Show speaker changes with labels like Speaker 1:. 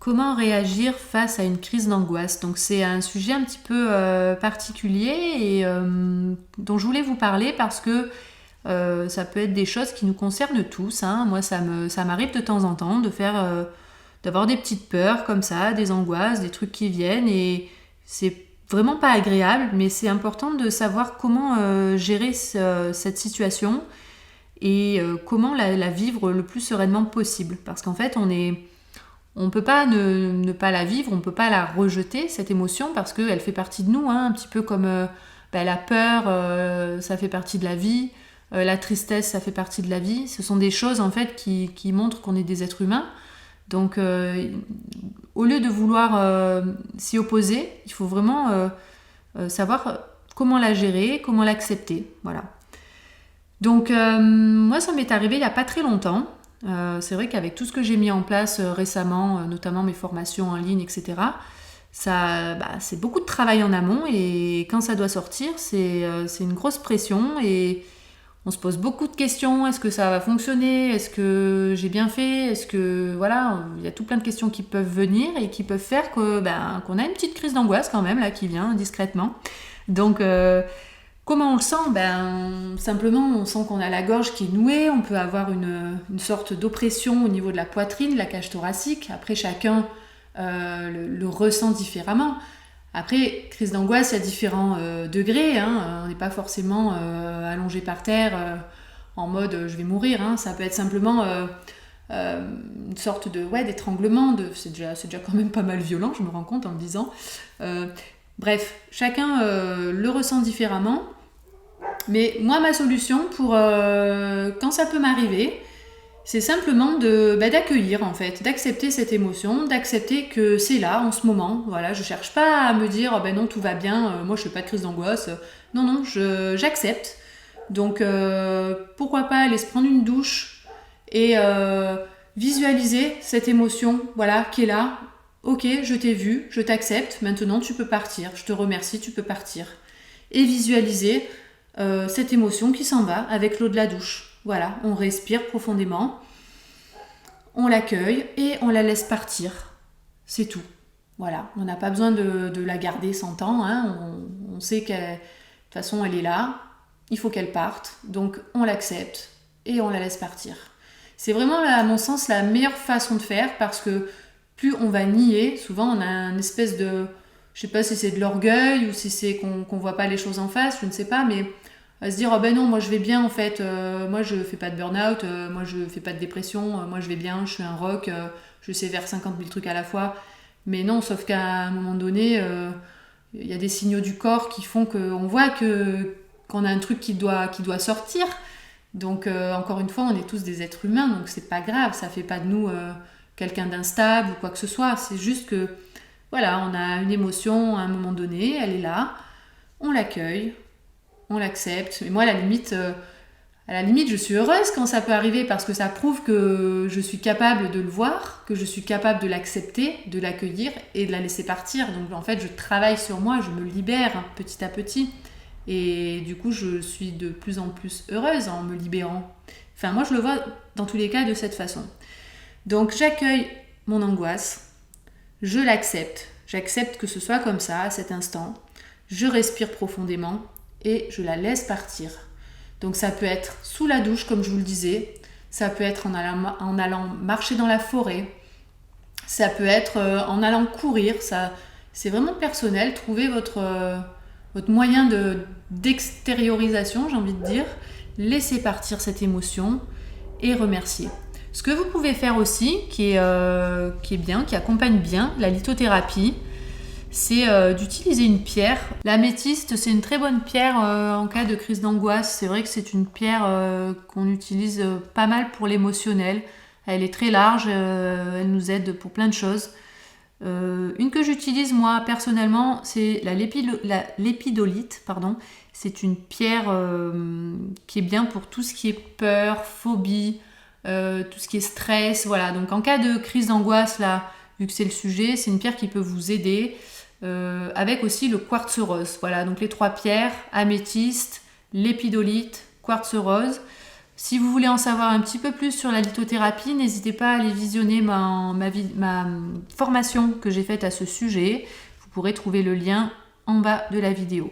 Speaker 1: comment réagir face à une crise d'angoisse. Donc c'est un sujet un petit peu particulier et dont je voulais vous parler parce que ça peut être des choses qui nous concernent tous. Hein. Moi, ça m'arrive de temps en temps d'avoir des petites peurs comme ça, des angoisses, des trucs qui viennent et c'est vraiment pas agréable, mais c'est important de savoir comment gérer cette situation et comment la vivre le plus sereinement possible. Parce qu'en fait, on peut pas ne pas la vivre, on peut pas la rejeter, cette émotion, parce qu'elle fait partie de nous, hein, un petit peu comme la peur, ça fait partie de la vie, la tristesse, ça fait partie de la vie. Ce sont des choses en fait qui montrent qu'on est des êtres humains. Donc, au lieu de vouloir s'y opposer, il faut vraiment savoir comment la gérer, comment l'accepter. Voilà. Donc, moi, ça m'est arrivé il n'y a pas très longtemps. C'est vrai qu'avec tout ce que j'ai mis en place récemment, notamment mes formations en ligne, etc., c'est beaucoup de travail en amont et quand ça doit sortir, c'est une grosse pression et on se pose beaucoup de questions. Est-ce que ça va fonctionner? Est-ce que j'ai bien fait? Est-ce que... Voilà, il y a tout plein de questions qui peuvent venir et qui peuvent faire qu'on a une petite crise d'angoisse quand même, là, qui vient discrètement. Donc, comment on le sent? Simplement, on sent qu'on a la gorge qui est nouée, on peut avoir une sorte d'oppression au niveau de la poitrine, de la cage thoracique. Après, chacun le ressent différemment. Après, crise d'angoisse, il y a différents degrés. Hein. On n'est pas forcément allongé par terre en mode je vais mourir. Hein. Ça peut être simplement une sorte d'étranglement. C'est déjà quand même pas mal violent, je me rends compte en le disant. Bref, chacun le ressent différemment. Mais moi, ma solution pour quand ça peut m'arriver, c'est simplement d'accueillir en fait, d'accepter cette émotion, d'accepter que c'est là en ce moment. Voilà, je cherche pas à me dire non, tout va bien, moi je fais pas de crise d'angoisse. Non, j'accepte. Donc pourquoi pas aller se prendre une douche et visualiser cette émotion, voilà, qui est là. Ok, je t'ai vu, je t'accepte, maintenant tu peux partir. Je te remercie, tu peux partir. Et visualiser cette émotion qui s'en va avec l'eau de la douche. Voilà, on respire profondément, on l'accueille et on la laisse partir. C'est tout. Voilà, on n'a pas besoin de la garder 100 ans. Hein. On sait que de toute façon, elle est là. Il faut qu'elle parte. Donc, on l'accepte et on la laisse partir. C'est vraiment, à mon sens, la meilleure façon de faire parce que plus on va nier, souvent on a une espèce de... Je sais pas si c'est de l'orgueil ou si c'est qu'on voit pas les choses en face, je ne sais pas, mais... à se dire non, moi je vais bien en fait, moi je fais pas de burn-out, moi je fais pas de dépression, moi je vais bien, je suis un rock, je sais faire 50 000 trucs à la fois. Mais non, sauf qu'à un moment donné, y a des signaux du corps qui font qu'on voit qu'on a un truc qui doit sortir. Donc encore une fois, on est tous des êtres humains, donc c'est pas grave, ça fait pas de nous quelqu'un d'instable ou quoi que ce soit. C'est juste que voilà, on a une émotion à un moment donné, elle est là, on l'accueille, on l'accepte. Et moi, à la limite, je suis heureuse quand ça peut arriver parce que ça prouve que je suis capable de le voir, que je suis capable de l'accepter, de l'accueillir et de la laisser partir. Donc, en fait, je travaille sur moi, je me libère petit à petit. Et du coup, je suis de plus en plus heureuse en me libérant. Enfin, moi, je le vois dans tous les cas de cette façon. Donc, j'accueille mon angoisse, je l'accepte. J'accepte que ce soit comme ça, à cet instant. Je respire profondément et je la laisse partir. Donc ça peut être sous la douche, comme je vous le disais, ça peut être en allant marcher dans la forêt, ça peut être en allant courir, ça, c'est vraiment personnel. Trouvez votre moyen d'extériorisation, j'ai envie de dire. Laissez partir cette émotion et remerciez. Ce que vous pouvez faire aussi, qui est bien, qui accompagne bien la lithothérapie, c'est d'utiliser une pierre. L'améthyste, c'est une très bonne pierre en cas de crise d'angoisse. C'est vrai que c'est une pierre qu'on utilise pas mal pour l'émotionnel. Elle est très large, elle nous aide pour plein de choses. Une que j'utilise moi personnellement, c'est la lépidolite. C'est une pierre qui est bien pour tout ce qui est peur, phobie, tout ce qui est stress. Voilà. Donc en cas de crise d'angoisse, là, vu que c'est le sujet, c'est une pierre qui peut vous aider. Avec aussi le quartz rose. Voilà, donc les 3 pierres, améthyste, lépidolite, quartz rose. Si vous voulez en savoir un petit peu plus sur la lithothérapie, n'hésitez pas à aller visionner ma formation que j'ai faite à ce sujet. Vous pourrez trouver le lien en bas de la vidéo.